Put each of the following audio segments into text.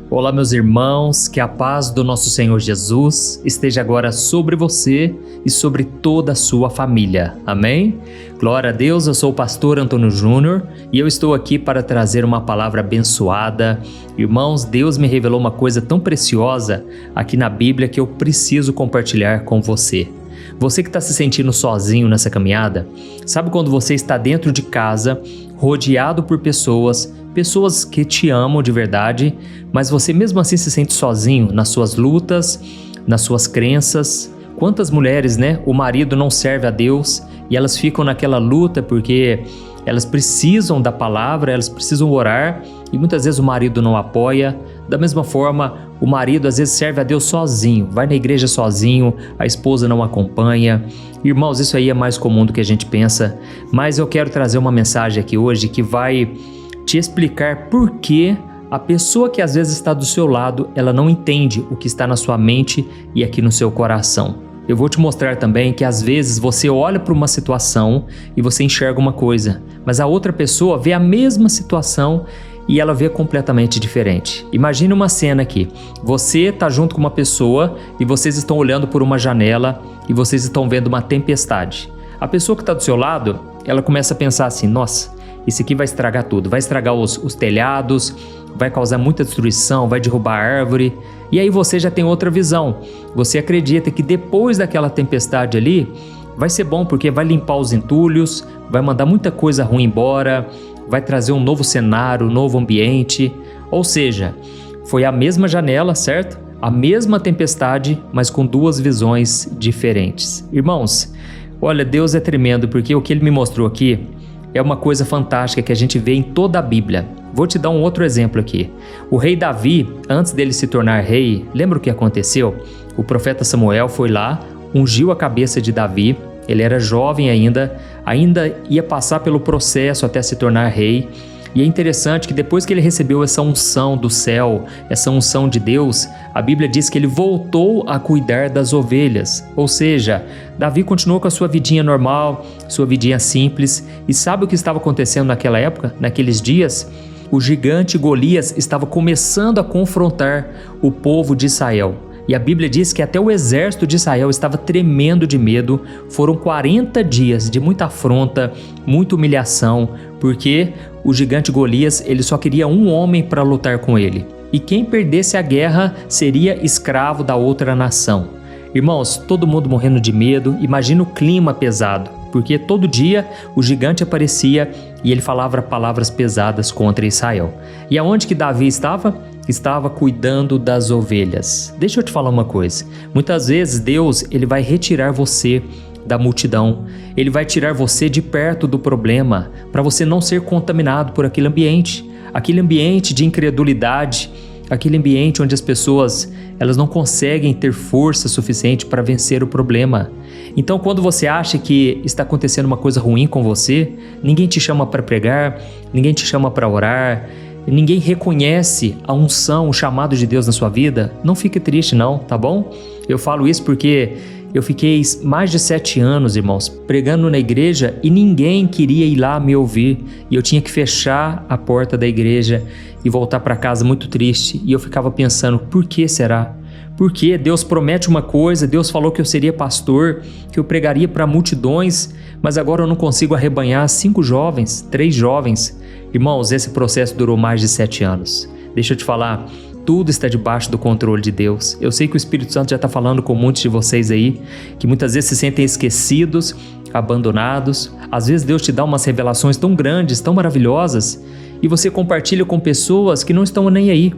Olá, meus irmãos, que a paz do nosso Senhor Jesus esteja agora sobre você e sobre toda a sua família. Amém? Glória a Deus, eu sou o pastor Antônio Júnior e eu estou aqui para trazer uma palavra abençoada. Irmãos, Deus me revelou uma coisa tão preciosa aqui na Bíblia que eu preciso compartilhar com você. Você que está se sentindo sozinho nessa caminhada, sabe quando você está dentro de casa, rodeado por pessoas que te amam de verdade, mas você mesmo assim se sente sozinho nas suas lutas, nas suas crenças. Quantas mulheres, o marido não serve a Deus e elas ficam naquela luta porque elas precisam da palavra, elas precisam orar e muitas vezes o marido não apoia. Da mesma forma, o marido às vezes serve a Deus sozinho, vai na igreja sozinho, a esposa não acompanha. Irmãos, isso aí é mais comum do que a gente pensa, mas eu quero trazer uma mensagem aqui hoje que vai te explicar por que a pessoa que às vezes está do seu lado, ela não entende o que está na sua mente e aqui no seu coração. Eu vou te mostrar também que às vezes você olha para uma situação e você enxerga uma coisa, mas a outra pessoa vê a mesma situação e ela vê completamente diferente. Imagine uma cena aqui, você está junto com uma pessoa e vocês estão olhando por uma janela e vocês estão vendo uma tempestade. A pessoa que está do seu lado, ela começa a pensar assim, nossa, isso aqui vai estragar tudo, vai estragar os telhados, vai causar muita destruição, vai derrubar a árvore. E aí você já tem outra visão. Você acredita que depois daquela tempestade ali, vai ser bom porque vai limpar os entulhos, vai mandar muita coisa ruim embora, vai trazer um novo cenário, um novo ambiente. Ou seja, foi a mesma janela, certo? A mesma tempestade, mas com duas visões diferentes. Irmãos, olha, Deus é tremendo porque o que Ele me mostrou aqui é uma coisa fantástica que a gente vê em toda a Bíblia. Vou te dar um outro exemplo aqui. O rei Davi, antes dele se tornar rei, lembra o que aconteceu? O profeta Samuel foi lá, ungiu a cabeça de Davi, ele era jovem ainda ia passar pelo processo até se tornar rei. E é interessante que depois que ele recebeu essa unção do céu, essa unção de Deus, a Bíblia diz que ele voltou a cuidar das ovelhas. Ou seja, Davi continuou com a sua vidinha normal, sua vidinha simples. E sabe o que estava acontecendo naquela época, naqueles dias? O gigante Golias estava começando a confrontar o povo de Israel. E a Bíblia diz que até o exército de Israel estava tremendo de medo. Foram 40 dias de muita afronta, muita humilhação, porque o gigante Golias, ele só queria um homem para lutar com ele. E quem perdesse a guerra seria escravo da outra nação. Irmãos, todo mundo morrendo de medo, imagina o clima pesado, porque todo dia o gigante aparecia e ele falava palavras pesadas contra Israel. E aonde que Davi estava? Estava cuidando das ovelhas. Deixa eu te falar uma coisa, muitas vezes Deus ele vai retirar você da multidão, ele vai tirar você de perto do problema, para você não ser contaminado por aquele ambiente de incredulidade, aquele ambiente onde as pessoas elas não conseguem ter força suficiente para vencer o problema. Então, quando você acha que está acontecendo uma coisa ruim com você, ninguém te chama para pregar, ninguém te chama para orar, ninguém reconhece a unção, o chamado de Deus na sua vida, não fique triste não, tá bom? Eu falo isso porque eu fiquei mais de 7 anos, irmãos, pregando na igreja e ninguém queria ir lá me ouvir. E eu tinha que fechar a porta da igreja e voltar para casa muito triste. E eu ficava pensando, por que será? Por que Deus promete uma coisa, Deus falou que eu seria pastor, que eu pregaria para multidões, mas agora eu não consigo arrebanhar 5 jovens, 3 jovens. Irmãos, esse processo durou mais de 7 anos. Deixa eu te falar, tudo está debaixo do controle de Deus. Eu sei que o Espírito Santo já está falando com muitos de vocês aí, que muitas vezes se sentem esquecidos, abandonados. Às vezes Deus te dá umas revelações tão grandes, tão maravilhosas, e você compartilha com pessoas que não estão nem aí.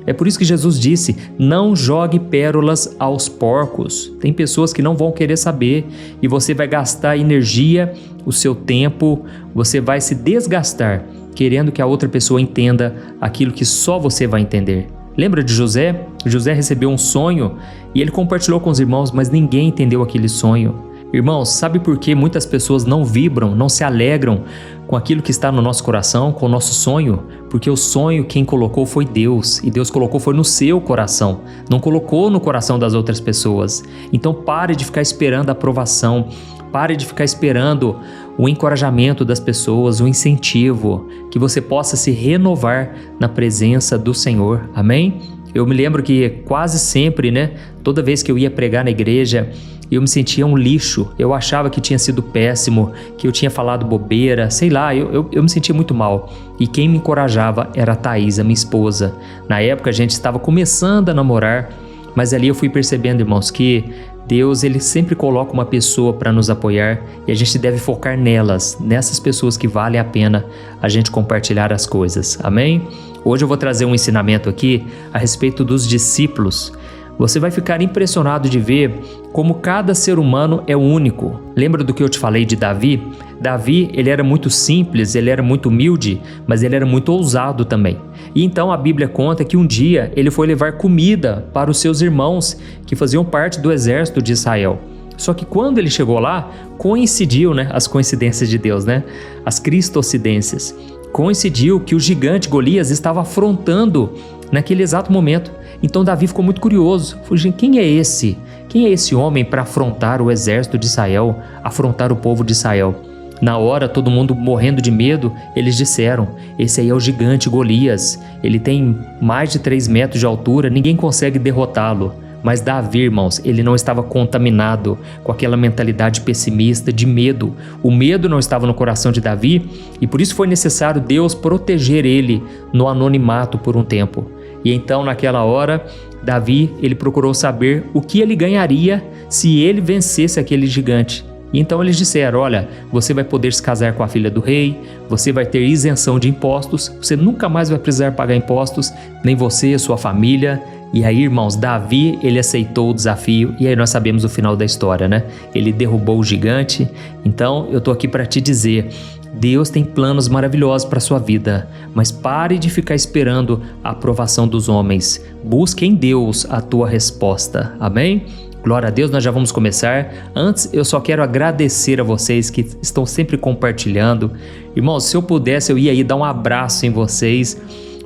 É por isso que Jesus disse, não jogue pérolas aos porcos. Tem pessoas que não vão querer saber e você vai gastar energia, o seu tempo, você vai se desgastar querendo que a outra pessoa entenda aquilo que só você vai entender. Lembra de José? José recebeu um sonho e ele compartilhou com os irmãos, mas ninguém entendeu aquele sonho. Irmãos, sabe por que muitas pessoas não vibram, não se alegram com aquilo que está no nosso coração, com o nosso sonho? Porque o sonho quem colocou foi Deus, e Deus colocou foi no seu coração, não colocou no coração das outras pessoas. Então pare de ficar esperando a aprovação, pare de ficar esperando o encorajamento das pessoas, o incentivo, que você possa se renovar na presença do Senhor, amém? Eu me lembro que quase sempre, né, toda vez que eu ia pregar na igreja, eu me sentia um lixo. Eu achava que tinha sido péssimo, que eu tinha falado bobeira, sei lá, eu me sentia muito mal. E quem me encorajava era a Thaís, a minha esposa. Na época a gente estava começando a namorar, mas ali eu fui percebendo, irmãos, que Deus, ele sempre coloca uma pessoa para nos apoiar e a gente deve focar nelas, nessas pessoas que valem a pena a gente compartilhar as coisas. Amém? Hoje eu vou trazer um ensinamento aqui a respeito dos discípulos. Você vai ficar impressionado de ver como cada ser humano é único. Lembra do que eu te falei de Davi? Davi, ele era muito simples, ele era muito humilde, mas ele era muito ousado também. E então a Bíblia conta que um dia ele foi levar comida para os seus irmãos que faziam parte do exército de Israel. Só que quando ele chegou lá, coincidiu, né, as coincidências de Deus, né? As cristocidências. Coincidiu que o gigante Golias estava afrontando naquele exato momento. Então Davi ficou muito curioso. Falou, gente, quem é esse? Quem é esse homem para afrontar o exército de Israel, afrontar o povo de Israel? Na hora, todo mundo morrendo de medo, eles disseram, esse aí é o gigante Golias. Ele tem mais de 3 metros de altura, ninguém consegue derrotá-lo. Mas Davi, irmãos, ele não estava contaminado com aquela mentalidade pessimista de medo. O medo não estava no coração de Davi e por isso foi necessário Deus proteger ele no anonimato por um tempo. E então, naquela hora, Davi, ele procurou saber o que ele ganharia se ele vencesse aquele gigante. E então eles disseram, olha, você vai poder se casar com a filha do rei, você vai ter isenção de impostos, você nunca mais vai precisar pagar impostos, nem você, sua família. E aí, irmãos, Davi, ele aceitou o desafio e aí nós sabemos o final da história, né? Ele derrubou o gigante. Então, eu tô aqui para te dizer, Deus tem planos maravilhosos para sua vida, mas pare de ficar esperando a aprovação dos homens. Busque em Deus a tua resposta. Amém? Glória a Deus, nós já vamos começar. Antes, eu só quero agradecer a vocês que estão sempre compartilhando. Irmãos, se eu pudesse, eu ia aí dar um abraço em vocês,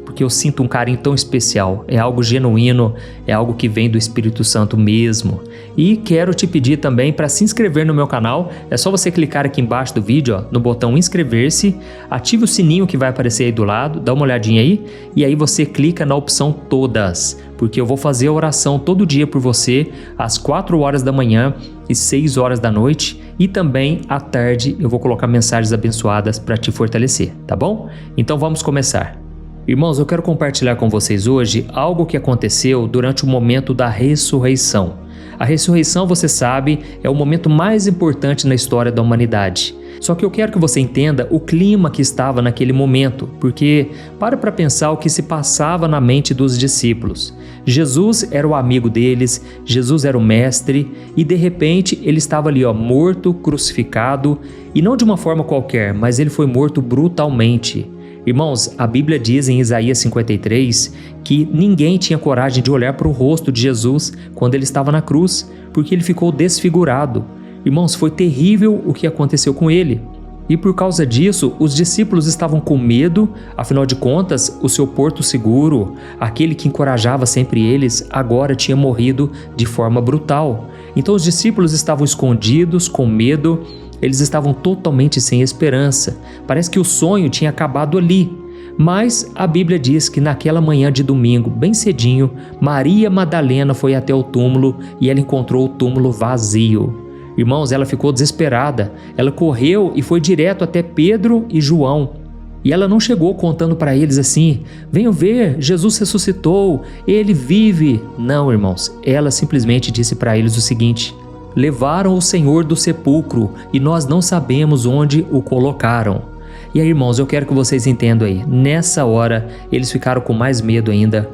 porque eu sinto um carinho tão especial, é algo genuíno, é algo que vem do Espírito Santo mesmo. E quero te pedir também para se inscrever no meu canal, é só você clicar aqui embaixo do vídeo, ó, no botão inscrever-se, ative o sininho que vai aparecer aí do lado, dá uma olhadinha aí, e aí você clica na opção todas, porque eu vou fazer a oração todo dia por você, às 4 horas da manhã e 6 horas da noite, e também à tarde eu vou colocar mensagens abençoadas para te fortalecer, tá bom? Então vamos começar. Irmãos, eu quero compartilhar com vocês hoje algo que aconteceu durante o momento da ressurreição. A ressurreição, você sabe, é o momento mais importante na história da humanidade. Só que eu quero que você entenda o clima que estava naquele momento, porque para pensar o que se passava na mente dos discípulos. Jesus era o amigo deles, Jesus era o mestre e de repente ele estava ali, ó, morto, crucificado, e não de uma forma qualquer, mas ele foi morto brutalmente. Irmãos, a Bíblia diz em Isaías 53 que ninguém tinha coragem de olhar para o rosto de Jesus quando ele estava na cruz, porque ele ficou desfigurado. Irmãos, foi terrível o que aconteceu com ele. E por causa disso, os discípulos estavam com medo, afinal de contas, o seu porto seguro, aquele que encorajava sempre eles, agora tinha morrido de forma brutal. Então os discípulos estavam escondidos, com medo. Eles estavam totalmente sem esperança. Parece que o sonho tinha acabado ali. Mas a Bíblia diz que naquela manhã de domingo, bem cedinho, Maria Madalena foi até o túmulo e ela encontrou o túmulo vazio. Irmãos, ela ficou desesperada. Ela correu e foi direto até Pedro e João. E ela não chegou contando para eles assim, venham ver, Jesus ressuscitou, ele vive. Não, irmãos, ela simplesmente disse para eles o seguinte: levaram o Senhor do sepulcro e nós não sabemos onde o colocaram. E aí, irmãos, eu quero que vocês entendam aí, nessa hora eles ficaram com mais medo ainda.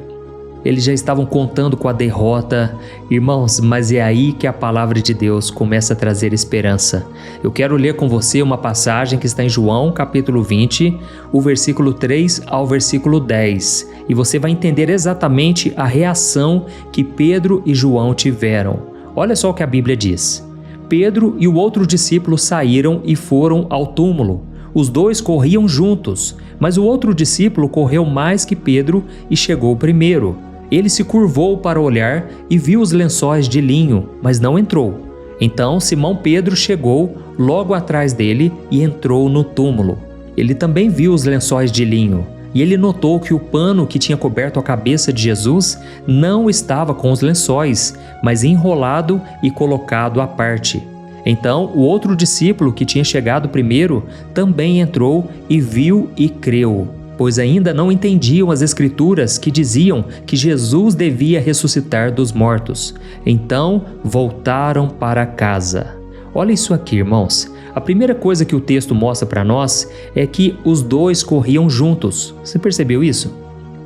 Eles já estavam contando com a derrota. Irmãos, mas é aí que a palavra de Deus começa a trazer esperança. Eu quero ler com você uma passagem que está em João, capítulo 20, o versículo 3 ao versículo 10. E você vai entender exatamente a reação que Pedro e João tiveram. Olha só o que a Bíblia diz. Pedro e o outro discípulo saíram e foram ao túmulo. Os dois corriam juntos, mas o outro discípulo correu mais que Pedro e chegou primeiro. Ele se curvou para olhar e viu os lençóis de linho, mas não entrou. Então Simão Pedro chegou logo atrás dele e entrou no túmulo. Ele também viu os lençóis de linho. e ele notou que o pano que tinha coberto a cabeça de Jesus não estava com os lençóis, mas enrolado e colocado à parte. Então, o outro discípulo que tinha chegado primeiro também entrou e viu e creu, pois ainda não entendiam as Escrituras que diziam que Jesus devia ressuscitar dos mortos. Então, voltaram para casa. Olha isso aqui, irmãos. A primeira coisa que o texto mostra para nós é que os dois corriam juntos. Você percebeu isso?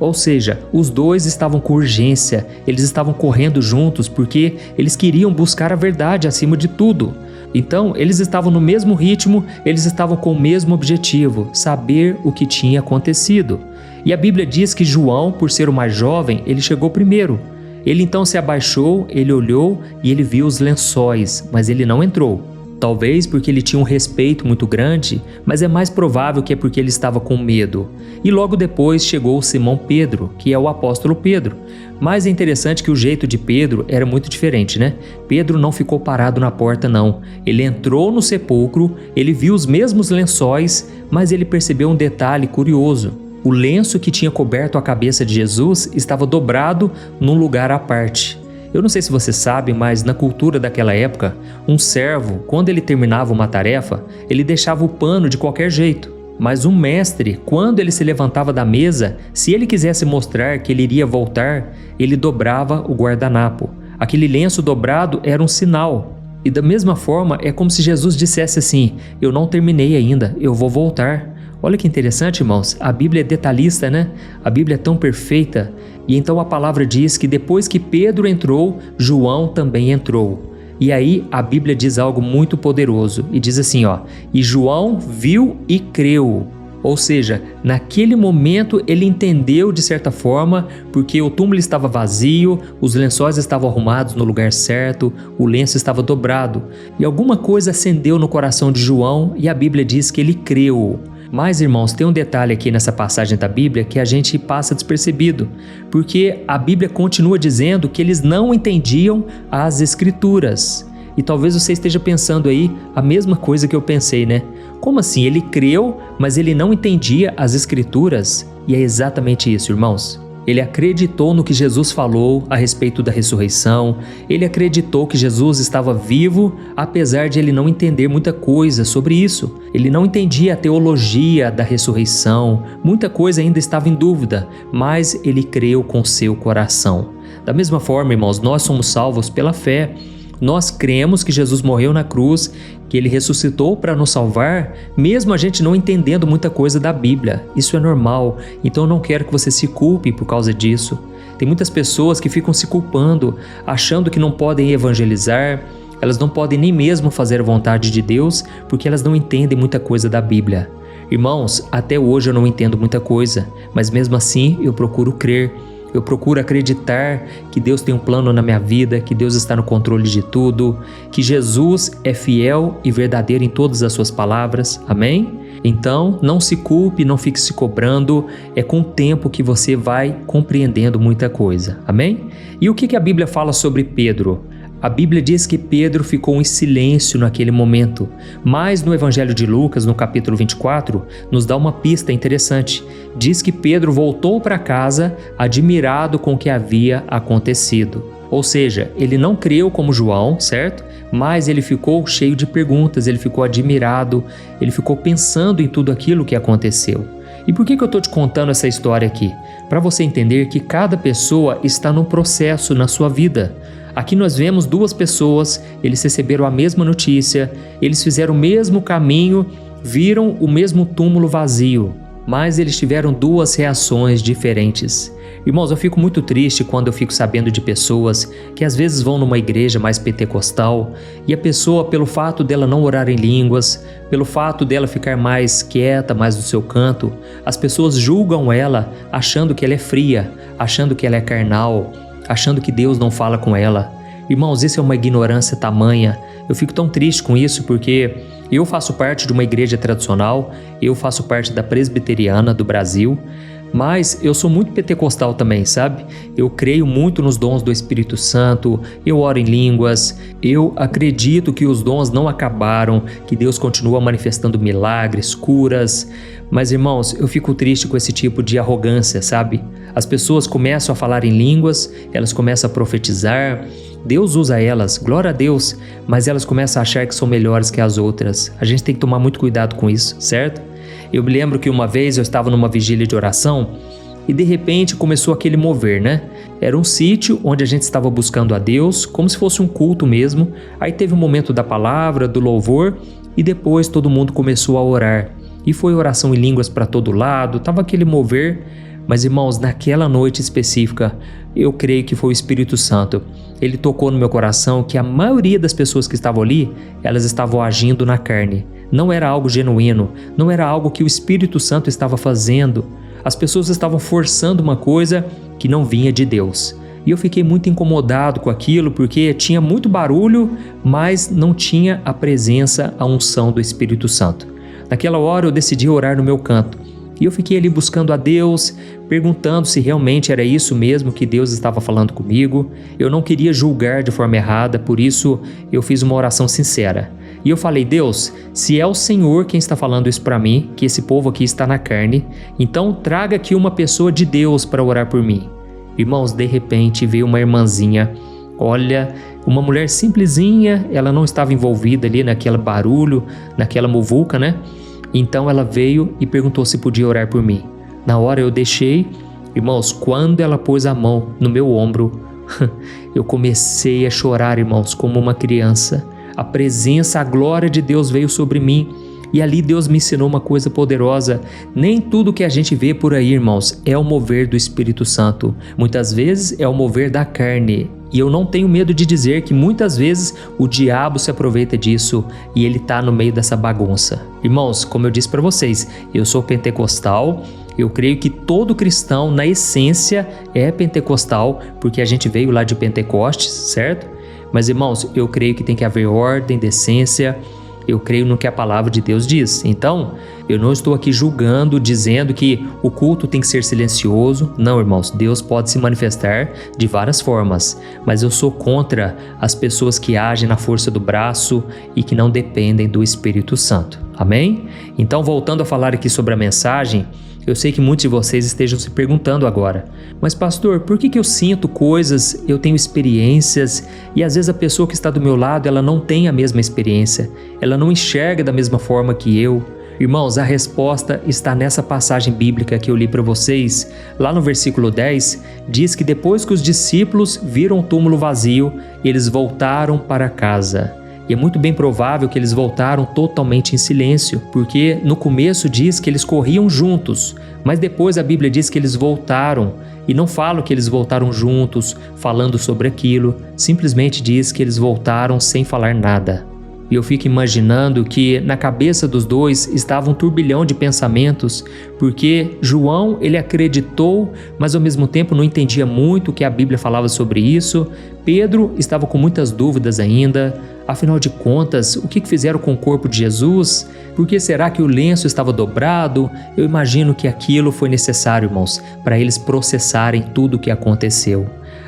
Ou seja, os dois estavam com urgência, eles estavam correndo juntos porque eles queriam buscar a verdade acima de tudo. Então, eles estavam no mesmo ritmo, eles estavam com o mesmo objetivo, saber o que tinha acontecido. E a Bíblia diz que João, por ser o mais jovem, ele chegou primeiro. Ele então se abaixou, ele olhou e ele viu os lençóis, mas ele não entrou. Talvez porque ele tinha um respeito muito grande, mas é mais provável que é porque ele estava com medo. E logo depois chegou Simão Pedro, que é o apóstolo Pedro. Mas é interessante que o jeito de Pedro era muito diferente, né? Pedro não ficou parado na porta, não. Ele entrou no sepulcro, ele viu os mesmos lençóis, mas ele percebeu um detalhe curioso. O lenço que tinha coberto a cabeça de Jesus estava dobrado num lugar à parte. Eu não sei se você sabe, mas na cultura daquela época, um servo, quando ele terminava uma tarefa, ele deixava o pano de qualquer jeito. Mas um mestre, quando ele se levantava da mesa, se ele quisesse mostrar que ele iria voltar, ele dobrava o guardanapo. Aquele lenço dobrado era um sinal. E da mesma forma, é como se Jesus dissesse assim: eu não terminei ainda, eu vou voltar. Olha que interessante, irmãos, a Bíblia é detalhista, né? A Bíblia é tão perfeita. E então a palavra diz que depois que Pedro entrou, João também entrou. E aí a Bíblia diz algo muito poderoso e diz assim, e João viu e creu. Ou seja, naquele momento ele entendeu de certa forma, porque o túmulo estava vazio, os lençóis estavam arrumados no lugar certo, o lenço estava dobrado. E alguma coisa acendeu no coração de João e a Bíblia diz que ele creu. Mas, irmãos, tem um detalhe aqui nessa passagem da Bíblia que a gente passa despercebido, porque a Bíblia continua dizendo que eles não entendiam as Escrituras. E talvez você esteja pensando aí a mesma coisa que eu pensei, né? Como assim? Ele creu, mas ele não entendia as Escrituras? E é exatamente isso, irmãos. Ele acreditou no que Jesus falou a respeito da ressurreição, ele acreditou que Jesus estava vivo, apesar de ele não entender muita coisa sobre isso. Ele não entendia a teologia da ressurreição, muita coisa ainda estava em dúvida, mas ele creu com seu coração. Da mesma forma, irmãos, nós somos salvos pela fé. Nós cremos que Jesus morreu na cruz, que Ele ressuscitou para nos salvar, mesmo a gente não entendendo muita coisa da Bíblia. Isso é normal, então eu não quero que você se culpe por causa disso. Tem muitas pessoas que ficam se culpando, achando que não podem evangelizar, elas não podem nem mesmo fazer a vontade de Deus, porque elas não entendem muita coisa da Bíblia. Irmãos, até hoje eu não entendo muita coisa, mas mesmo assim eu procuro crer. Eu procuro acreditar que Deus tem um plano na minha vida, que Deus está no controle de tudo, que Jesus é fiel e verdadeiro em todas as suas palavras. Amém? Então, não se culpe, não fique se cobrando, é com o tempo que você vai compreendendo muita coisa. Amém? E o que a Bíblia fala sobre Pedro? A Bíblia diz que Pedro ficou em silêncio naquele momento, mas no Evangelho de Lucas, no capítulo 24, nos dá uma pista interessante. Diz que Pedro voltou para casa admirado com o que havia acontecido. Ou seja, ele não creu como João, certo? Mas ele ficou cheio de perguntas, ele ficou admirado, ele ficou pensando em tudo aquilo que aconteceu. E por que eu estou te contando essa história aqui? Para você entender que cada pessoa está num processo na sua vida. Aqui nós vemos duas pessoas, eles receberam a mesma notícia, eles fizeram o mesmo caminho, viram o mesmo túmulo vazio, mas eles tiveram duas reações diferentes. Irmãos, eu fico muito triste quando eu fico sabendo de pessoas que às vezes vão numa igreja mais pentecostal e a pessoa, pelo fato dela não orar em línguas, pelo fato dela ficar mais quieta, mais no seu canto, as pessoas julgam ela achando que ela é fria, achando que ela é carnal, achando que Deus não fala com ela. Irmãos, isso é uma ignorância tamanha. Eu fico tão triste com isso porque eu faço parte de uma igreja tradicional, eu faço parte da presbiteriana do Brasil, Mas eu sou muito pentecostal também, sabe? Eu creio muito nos dons do Espírito Santo, eu oro em línguas, eu acredito que os dons não acabaram, que Deus continua manifestando milagres, curas. Mas, irmãos, eu fico triste com esse tipo de arrogância, sabe? As pessoas começam a falar em línguas, elas começam a profetizar, Deus usa elas, glória a Deus, mas elas começam a achar que são melhores que as outras. A gente tem que tomar muito cuidado com isso, certo? Eu me lembro que uma vez eu estava numa vigília de oração e de repente começou aquele mover, né? Era um sítio onde a gente estava buscando a Deus, como se fosse um culto mesmo. Aí teve um momento da palavra, do louvor e depois todo mundo começou a orar. E foi oração em línguas para todo lado, estava aquele mover. Mas, irmãos, naquela noite específica, eu creio que foi o Espírito Santo. Ele tocou no meu coração que a maioria das pessoas que estavam ali, elas estavam agindo na carne. Não era algo genuíno, não era algo que o Espírito Santo estava fazendo. As pessoas estavam forçando uma coisa que não vinha de Deus. E eu fiquei muito incomodado com aquilo, porque tinha muito barulho, mas não tinha a presença, a unção do Espírito Santo. Naquela hora eu decidi orar no meu canto. E eu fiquei ali buscando a Deus, perguntando se realmente era isso mesmo que Deus estava falando comigo. Eu não queria julgar de forma errada, por isso eu fiz uma oração sincera. E eu falei: Deus, se é o Senhor quem está falando isso para mim, que esse povo aqui está na carne, então traga aqui uma pessoa de Deus para orar por mim. Irmãos, de repente veio uma irmãzinha, olha, uma mulher simplesinha, ela não estava envolvida ali naquele barulho, naquela muvuca, né? Então ela veio e perguntou se podia orar por mim. Na hora eu deixei. Irmãos, quando ela pôs a mão no meu ombro, eu comecei a chorar, irmãos, como uma criança. A presença, a glória de Deus veio sobre mim. E ali Deus me ensinou uma coisa poderosa. Nem tudo que a gente vê por aí, irmãos, é o mover do Espírito Santo. Muitas vezes é o mover da carne. E eu não tenho medo de dizer que muitas vezes o diabo se aproveita disso e ele está no meio dessa bagunça. Irmãos, como eu disse para vocês, eu sou pentecostal. Eu creio que todo cristão, na essência, é pentecostal, porque a gente veio lá de Pentecostes, certo? Mas, irmãos, eu creio que tem que haver ordem, decência. Eu creio no que a palavra de Deus diz. Então, eu não estou aqui julgando, dizendo que o culto tem que ser silencioso. Não, irmãos, Deus pode se manifestar de várias formas. Mas eu sou contra as pessoas que agem na força do braço e que não dependem do Espírito Santo. Amém? Então, voltando a falar aqui sobre a mensagem, eu sei que muitos de vocês estejam se perguntando agora: mas pastor, por que eu sinto coisas, eu tenho experiências e às vezes a pessoa que está do meu lado, ela não tem a mesma experiência, ela não enxerga da mesma forma que eu? Irmãos, a resposta está nessa passagem bíblica que eu li para vocês. Lá no versículo 10, diz que depois que os discípulos viram o túmulo vazio, eles voltaram para casa. E é muito bem provável que eles voltaram totalmente em silêncio, porque no começo diz que eles corriam juntos, mas depois a Bíblia diz que eles voltaram, e não fala que eles voltaram juntos, falando sobre aquilo, simplesmente diz que eles voltaram sem falar nada. E eu fico imaginando que na cabeça dos dois estava um turbilhão de pensamentos, porque João, ele acreditou, mas ao mesmo tempo não entendia muito o que a Bíblia falava sobre isso. Pedro estava com muitas dúvidas ainda. Afinal de contas, o que fizeram com o corpo de Jesus? Por que será que o lenço estava dobrado? Eu imagino que aquilo foi necessário, irmãos, para eles processarem tudo o que aconteceu.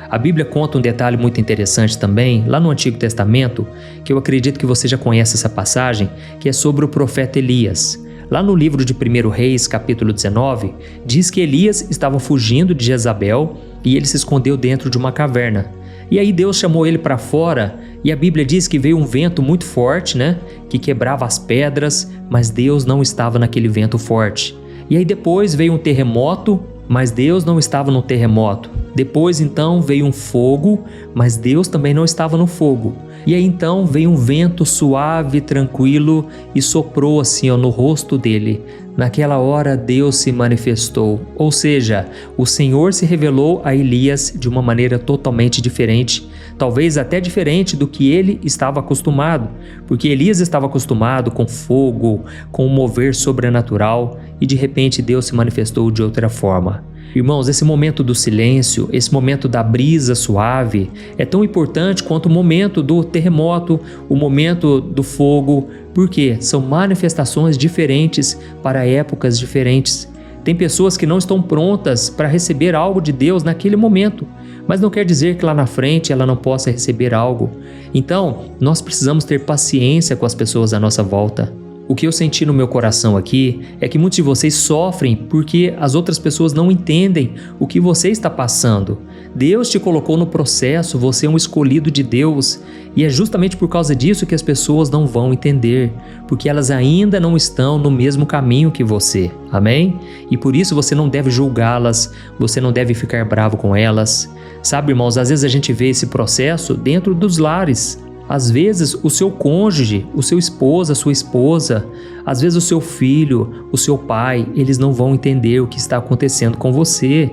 A Bíblia conta um detalhe muito interessante também, lá no Antigo Testamento, que eu acredito que você já conhece essa passagem, que é sobre o profeta Elias. Lá no livro de 1 Reis, capítulo 19, diz que Elias estava fugindo de Jezabel e ele se escondeu dentro de uma caverna. E aí Deus chamou ele para fora e a Bíblia diz que veio um vento muito forte, né, que quebrava as pedras, mas Deus não estava naquele vento forte. E aí depois veio um terremoto, mas Deus não estava no terremoto. Depois então veio um fogo, mas Deus também não estava no fogo. E aí então veio um vento suave, tranquilo e soprou assim no rosto dele. Naquela hora Deus se manifestou, ou seja, o Senhor se revelou a Elias de uma maneira totalmente diferente, talvez até diferente do que ele estava acostumado, porque Elias estava acostumado com fogo, com um mover sobrenatural e de repente Deus se manifestou de outra forma. Irmãos, esse momento do silêncio, esse momento da brisa suave é tão importante quanto o momento do terremoto, o momento do fogo, porque são manifestações diferentes para épocas diferentes. Tem pessoas que não estão prontas para receber algo de Deus naquele momento, mas não quer dizer que lá na frente ela não possa receber algo. Então, nós precisamos ter paciência com as pessoas à nossa volta. O que eu senti no meu coração aqui é que muitos de vocês sofrem porque as outras pessoas não entendem o que você está passando. Deus te colocou no processo, você é um escolhido de Deus, e é justamente por causa disso que as pessoas não vão entender, porque elas ainda não estão no mesmo caminho que você, amém? E por isso você não deve julgá-las, você não deve ficar bravo com elas. Sabe, irmãos, às vezes a gente vê esse processo dentro dos lares. Às vezes o seu cônjuge, o seu esposo, a sua esposa, às vezes o seu filho, o seu pai, eles não vão entender o que está acontecendo com você.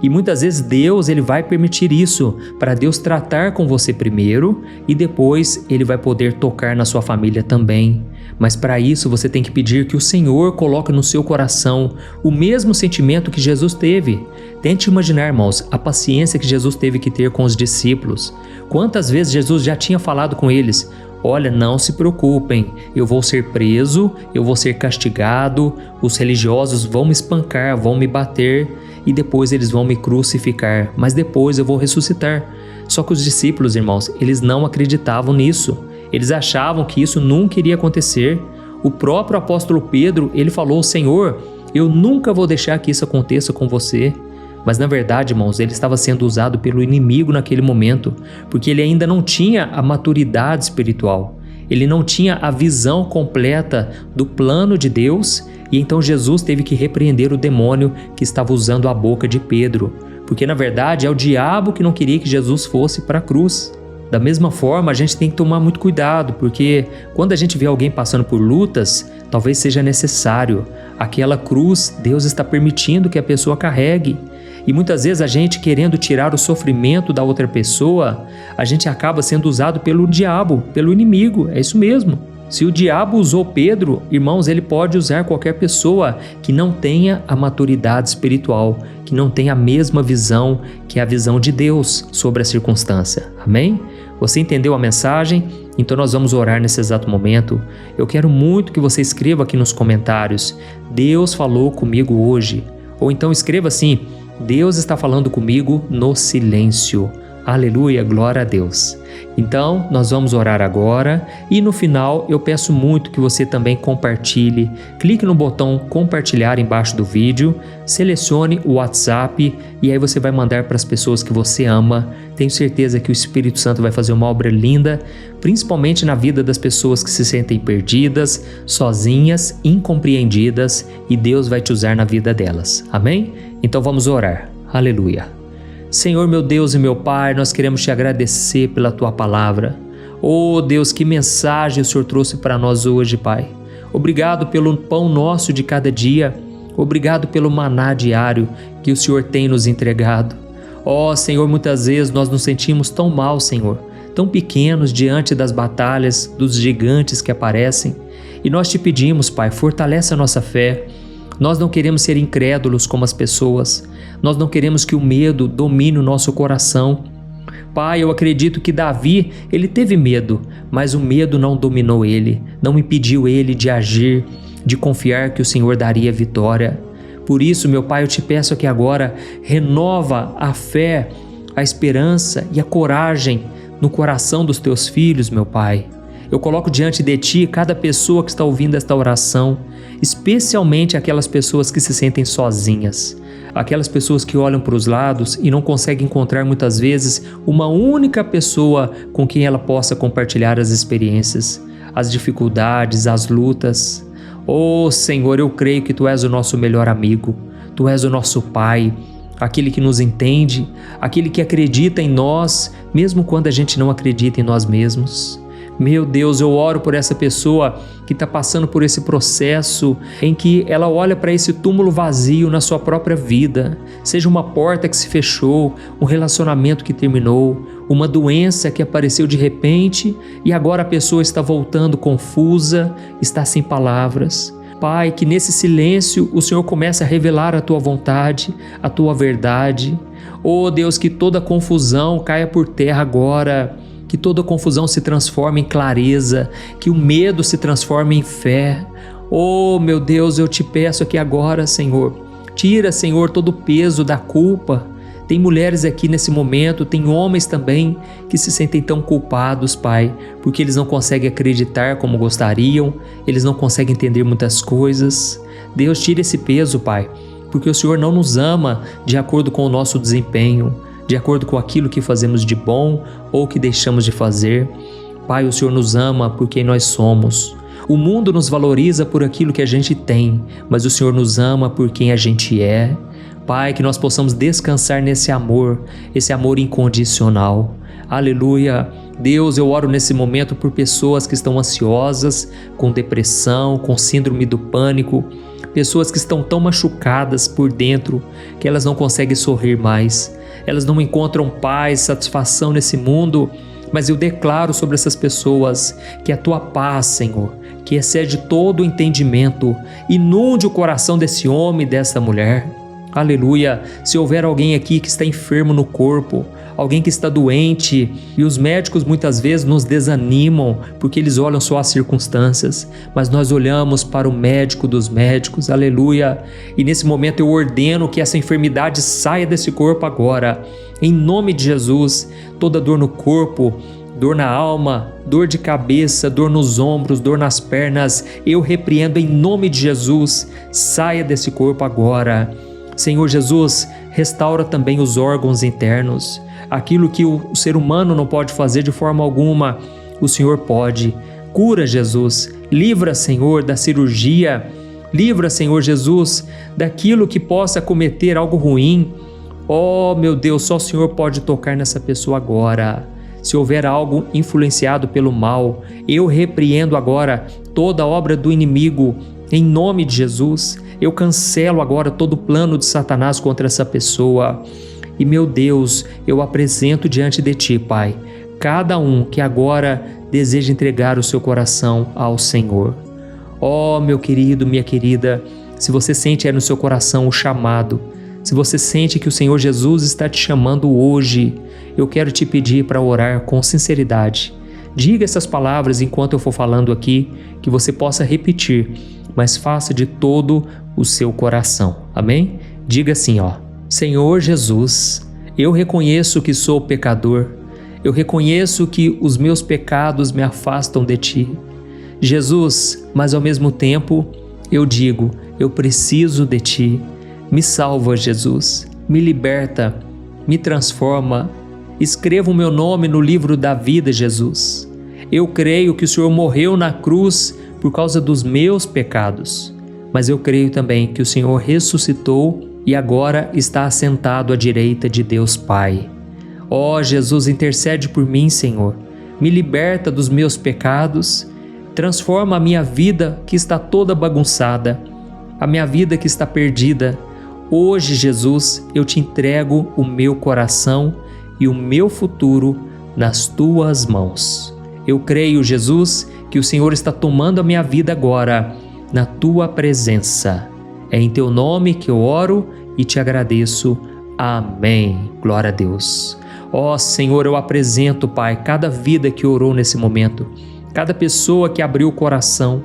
E muitas vezes Deus ele vai permitir isso para Deus tratar com você primeiro e depois Ele vai poder tocar na sua família também. Mas para isso você tem que pedir que o Senhor coloque no seu coração o mesmo sentimento que Jesus teve. Tente imaginar, irmãos, a paciência que Jesus teve que ter com os discípulos. Quantas vezes Jesus já tinha falado com eles: olha, não se preocupem, eu vou ser preso, eu vou ser castigado, os religiosos vão me espancar, vão me bater e depois eles vão me crucificar, mas depois eu vou ressuscitar. Só que os discípulos, irmãos, eles não acreditavam nisso. Eles achavam que isso nunca iria acontecer. O próprio apóstolo Pedro, ele falou: Senhor, eu nunca vou deixar que isso aconteça com você. Mas na verdade, irmãos, ele estava sendo usado pelo inimigo naquele momento, porque ele ainda não tinha a maturidade espiritual. Ele não tinha a visão completa do plano de Deus, e então Jesus teve que repreender o demônio que estava usando a boca de Pedro, porque na verdade é o diabo que não queria que Jesus fosse para a cruz. Da mesma forma, a gente tem que tomar muito cuidado, porque quando a gente vê alguém passando por lutas, talvez seja necessário. Aquela cruz, Deus está permitindo que a pessoa carregue. E muitas vezes a gente, querendo tirar o sofrimento da outra pessoa, a gente acaba sendo usado pelo diabo, pelo inimigo, é isso mesmo. Se o diabo usou Pedro, irmãos, ele pode usar qualquer pessoa que não tenha a maturidade espiritual, que não tenha a mesma visão que é a visão de Deus sobre a circunstância. Amém? Você entendeu a mensagem? Então nós vamos orar nesse exato momento. Eu quero muito que você escreva aqui nos comentários: Deus falou comigo hoje. Ou então escreva assim: Deus está falando comigo no silêncio. Aleluia, glória a Deus. Então, nós vamos orar agora e no final eu peço muito que você também compartilhe. Clique no botão compartilhar embaixo do vídeo, selecione o WhatsApp e aí você vai mandar para as pessoas que você ama. Tenho certeza que o Espírito Santo vai fazer uma obra linda, principalmente na vida das pessoas que se sentem perdidas, sozinhas, incompreendidas, e Deus vai te usar na vida delas. Amém? Então vamos orar. Aleluia. Senhor, meu Deus e meu Pai, nós queremos te agradecer pela Tua palavra. Oh Deus, que mensagem o Senhor trouxe para nós hoje, Pai. Obrigado pelo pão nosso de cada dia. Obrigado pelo maná diário que o Senhor tem nos entregado. Oh Senhor, muitas vezes nós nos sentimos tão mal, Senhor, tão pequenos diante das batalhas, dos gigantes que aparecem. E nós te pedimos, Pai, fortalece a nossa fé. Nós não queremos ser incrédulos como as pessoas. Nós não queremos que o medo domine o nosso coração. Pai, eu acredito que Davi, ele teve medo, mas o medo não dominou ele, não impediu ele de agir, de confiar que o Senhor daria vitória. Por isso, meu Pai, eu te peço aqui agora, renova a fé, a esperança e a coragem no coração dos teus filhos, meu Pai. Eu coloco diante de Ti cada pessoa que está ouvindo esta oração, especialmente aquelas pessoas que se sentem sozinhas, aquelas pessoas que olham para os lados e não conseguem encontrar muitas vezes uma única pessoa com quem ela possa compartilhar as experiências, as dificuldades, as lutas. Oh Senhor, eu creio que Tu és o nosso melhor amigo, Tu és o nosso Pai, aquele que nos entende, aquele que acredita em nós, mesmo quando a gente não acredita em nós mesmos. Meu Deus, eu oro por essa pessoa que está passando por esse processo em que ela olha para esse túmulo vazio na sua própria vida, seja uma porta que se fechou, um relacionamento que terminou, uma doença que apareceu de repente e agora a pessoa está voltando confusa, está sem palavras. Pai, que nesse silêncio o Senhor comece a revelar a Tua vontade, a Tua verdade. Oh Deus, que toda confusão caia por terra agora, que toda confusão se transforme em clareza, que o medo se transforme em fé. Oh meu Deus, eu te peço aqui agora, Senhor, Tira, Senhor, todo o peso da culpa. Tem mulheres aqui nesse momento, tem homens também que se sentem tão culpados, Pai, porque eles não conseguem acreditar como gostariam, eles não conseguem entender muitas coisas. Deus, tira esse peso, Pai, porque o Senhor não nos ama de acordo com o nosso desempenho, de acordo com aquilo que fazemos de bom ou que deixamos de fazer. Pai, o Senhor nos ama por quem nós somos. O mundo nos valoriza por aquilo que a gente tem, mas o Senhor nos ama por quem a gente é. Pai, que nós possamos descansar nesse amor, esse amor incondicional. Aleluia. Deus, eu oro nesse momento por pessoas que estão ansiosas, com depressão, com síndrome do pânico, pessoas que estão tão machucadas por dentro que elas não conseguem sorrir mais, elas não encontram paz, satisfação nesse mundo, mas eu declaro sobre essas pessoas que a tua paz, Senhor, que excede todo o entendimento, inunde o coração desse homem e dessa mulher. Aleluia. Se houver alguém aqui que está enfermo no corpo, alguém que está doente, e os médicos muitas vezes nos desanimam porque eles olham só as circunstâncias, mas nós olhamos para o médico dos médicos. Aleluia. E nesse momento eu ordeno que essa enfermidade saia desse corpo agora, em nome de Jesus. Toda dor no corpo, dor na alma, dor de cabeça, dor nos ombros, dor nas pernas, eu repreendo em nome de Jesus. Saia desse corpo agora. Senhor Jesus, restaura também os órgãos internos. Aquilo que o ser humano não pode fazer de forma alguma, o Senhor pode. Cura, Jesus. Livra, Senhor, da cirurgia. Livra, Senhor Jesus, daquilo que possa cometer algo ruim. Oh, meu Deus, só o Senhor pode tocar nessa pessoa agora. Se houver algo influenciado pelo mal, eu repreendo agora toda obra do inimigo, em nome de Jesus. Eu cancelo agora todo o plano de Satanás contra essa pessoa. E, meu Deus, eu apresento diante de Ti, Pai, cada um que agora deseja entregar o seu coração ao Senhor. Oh, meu querido, minha querida, se você sente aí no seu coração o chamado, se você sente que o Senhor Jesus está te chamando hoje, eu quero te pedir para orar com sinceridade. Diga essas palavras enquanto eu for falando aqui, que você possa repetir, mas faça de todo o seu coração. Amém? Diga assim, ó: Senhor Jesus, eu reconheço que sou pecador. Eu reconheço que os meus pecados me afastam de Ti. Jesus, mas ao mesmo tempo eu digo, eu preciso de Ti. Me salva, Jesus. Me liberta. Me transforma. Escreva o meu nome no livro da vida, Jesus. Eu creio que o Senhor morreu na cruz por causa dos meus pecados, mas eu creio também que o Senhor ressuscitou e agora está assentado à direita de Deus Pai. Ó Jesus, intercede por mim, Senhor. Me liberta dos meus pecados, transforma a minha vida que está toda bagunçada, a minha vida que está perdida. Hoje, Jesus, eu te entrego o meu coração e o meu futuro nas Tuas mãos. Eu creio, Jesus, que o Senhor está tomando a minha vida agora, na Tua presença. É em Teu nome que eu oro e te agradeço. Amém. Glória a Deus. Ó Senhor, eu apresento, Pai, cada vida que orou nesse momento, cada pessoa que abriu o coração.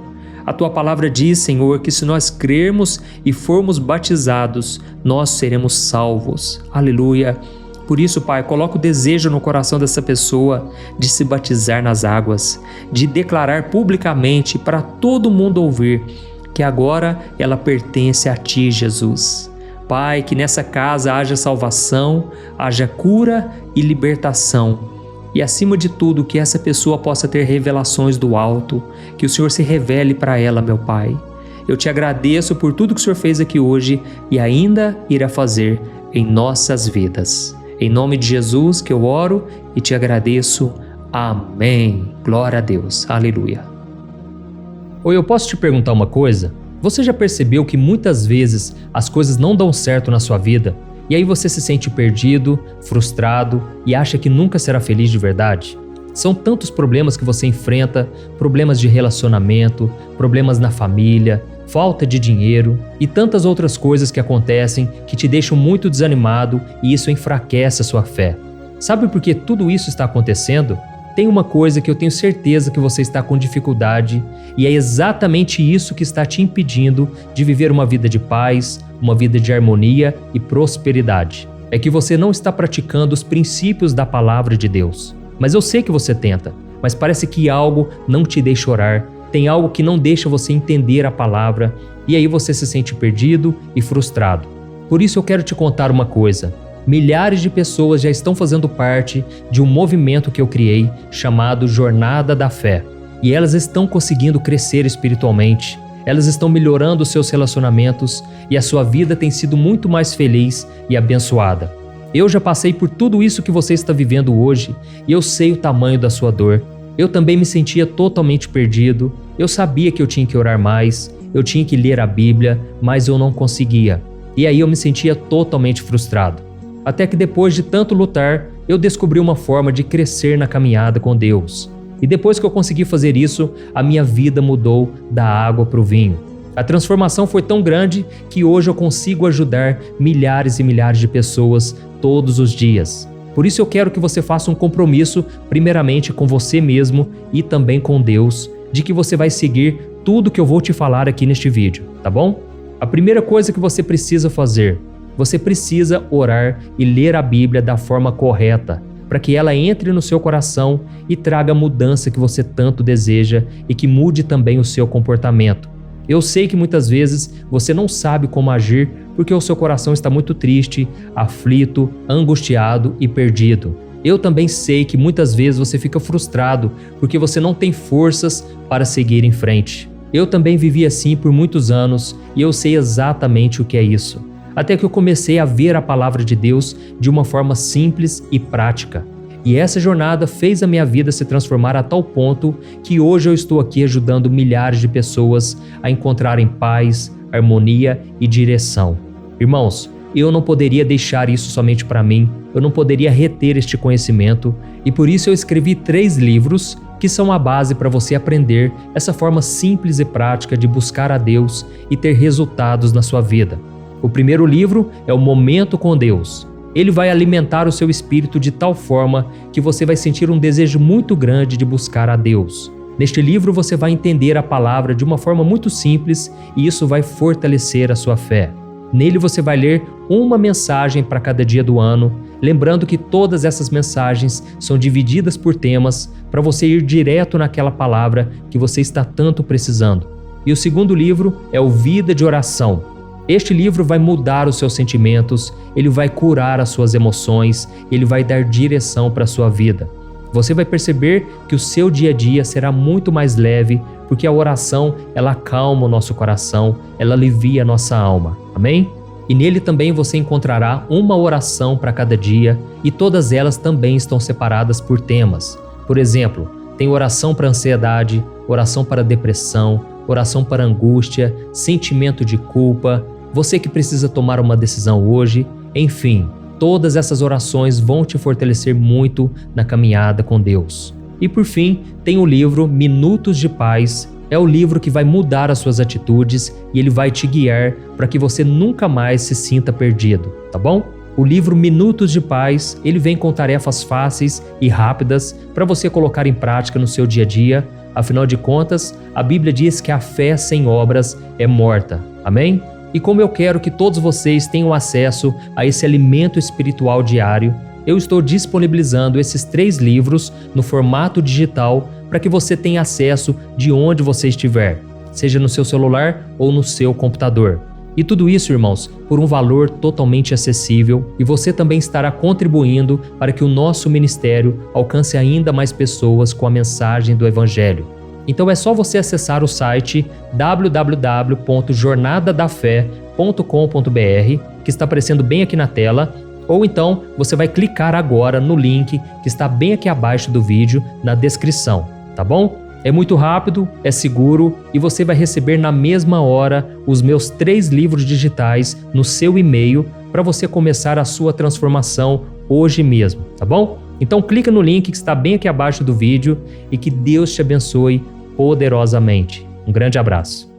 A Tua palavra diz, Senhor, que se nós crermos e formos batizados, nós seremos salvos. Aleluia. Por isso, Pai, coloca o desejo no coração dessa pessoa de se batizar nas águas, de declarar publicamente para todo mundo ouvir que agora ela pertence a Ti, Jesus. Pai, que nessa casa haja salvação, haja cura e libertação. E acima de tudo, que essa pessoa possa ter revelações do alto, que o Senhor se revele para ela, meu Pai. Eu te agradeço por tudo que o Senhor fez aqui hoje e ainda irá fazer em nossas vidas. Em nome de Jesus que eu oro e te agradeço. Amém. Glória a Deus. Aleluia. Oi, eu posso te perguntar uma coisa? Você já percebeu que muitas vezes as coisas não dão certo na sua vida? E aí você se sente perdido, frustrado e acha que nunca será feliz de verdade? São tantos problemas que você enfrenta, problemas de relacionamento, problemas na família, falta de dinheiro e tantas outras coisas que acontecem que te deixam muito desanimado e isso enfraquece a sua fé. Sabe por que tudo isso está acontecendo? tem uma coisa que eu tenho certeza que você está com dificuldade e é exatamente isso que está te impedindo de viver uma vida de paz, uma vida de harmonia e prosperidade. É que você não está praticando os princípios da palavra de Deus. Mas eu sei que você tenta, mas parece que algo não te deixa orar, tem algo que não deixa você entender a palavra e aí você se sente perdido e frustrado. Por isso eu quero te contar uma coisa. Milhares de pessoas já estão fazendo parte de um movimento que eu criei chamado Jornada da Fé. E elas estão conseguindo crescer espiritualmente, elas estão melhorando os seus relacionamentos e a sua vida tem sido muito mais feliz e abençoada. Eu já passei por tudo isso que você está vivendo hoje e eu sei o tamanho da sua dor. Eu também me sentia totalmente perdido, eu sabia que eu tinha que orar mais, eu tinha que ler a Bíblia, mas eu não conseguia. E aí eu me sentia totalmente frustrado. Até que depois de tanto lutar, eu descobri uma forma de crescer na caminhada com Deus. E depois que eu consegui fazer isso, a minha vida mudou da água para o vinho. A transformação foi tão grande que hoje eu consigo ajudar milhares e milhares de pessoas todos os dias. Por isso eu quero que você faça um compromisso, primeiramente com você mesmo e também com Deus, de que você vai seguir tudo que eu vou te falar aqui neste vídeo, tá bom? A primeira coisa que você precisa fazer, você precisa orar e ler a Bíblia da forma correta, para que ela entre no seu coração e traga a mudança que você tanto deseja e que mude também o seu comportamento. Eu sei que muitas vezes você não sabe como agir porque o seu coração está muito triste, aflito, angustiado e perdido. Eu também sei que muitas vezes você fica frustrado porque você não tem forças para seguir em frente. Eu também vivi assim por muitos anos e eu sei exatamente o que é isso. Até que eu comecei a ver a palavra de Deus de uma forma simples e prática. E essa jornada fez a minha vida se transformar a tal ponto que hoje eu estou aqui ajudando milhares de pessoas a encontrarem paz, harmonia e direção. Irmãos, eu não poderia deixar isso somente para mim, eu não poderia reter este conhecimento e por isso eu escrevi 3 livros que são a base para você aprender essa forma simples e prática de buscar a Deus e ter resultados na sua vida. O primeiro livro é o Momento com Deus. Ele vai alimentar o seu espírito de tal forma que você vai sentir um desejo muito grande de buscar a Deus. Neste livro você vai entender a palavra de uma forma muito simples e isso vai fortalecer a sua fé. Nele você vai ler uma mensagem para cada dia do ano, lembrando que todas essas mensagens são divididas por temas para você ir direto naquela palavra que você está tanto precisando. E o segundo livro é o Vida de Oração. Este livro vai mudar os seus sentimentos, ele vai curar as suas emoções, ele vai dar direção para a sua vida. Você vai perceber que o seu dia a dia será muito mais leve, porque a oração, ela acalma o nosso coração, ela alivia a nossa alma. Amém? E nele também você encontrará uma oração para cada dia e todas elas também estão separadas por temas. Por exemplo, tem oração para ansiedade, oração para depressão, oração para angústia, sentimento de culpa, você que precisa tomar uma decisão hoje, enfim, todas essas orações vão te fortalecer muito na caminhada com Deus. E por fim, tem o livro Minutos de Paz, é o livro que vai mudar as suas atitudes e ele vai te guiar para que você nunca mais se sinta perdido, tá bom? O livro Minutos de Paz, ele vem com tarefas fáceis e rápidas para você colocar em prática no seu dia a dia. Afinal de contas, a Bíblia diz que a fé sem obras é morta. Amém? E como eu quero que todos vocês tenham acesso a esse alimento espiritual diário, eu estou disponibilizando esses 3 livros no formato digital para que você tenha acesso de onde você estiver, seja no seu celular ou no seu computador. E tudo isso, irmãos, por um valor totalmente acessível e você também estará contribuindo para que o nosso ministério alcance ainda mais pessoas com a mensagem do Evangelho. Então é só você acessar o site www.jornadadafé.com.br, que está aparecendo bem aqui na tela, ou então você vai clicar agora no link que está bem aqui abaixo do vídeo, na descrição, tá bom? É muito rápido, é seguro e você vai receber na mesma hora os meus 3 livros digitais no seu e-mail para você começar a sua transformação hoje mesmo, tá bom? Então clica no link que está bem aqui abaixo do vídeo e que Deus te abençoe poderosamente. Um grande abraço.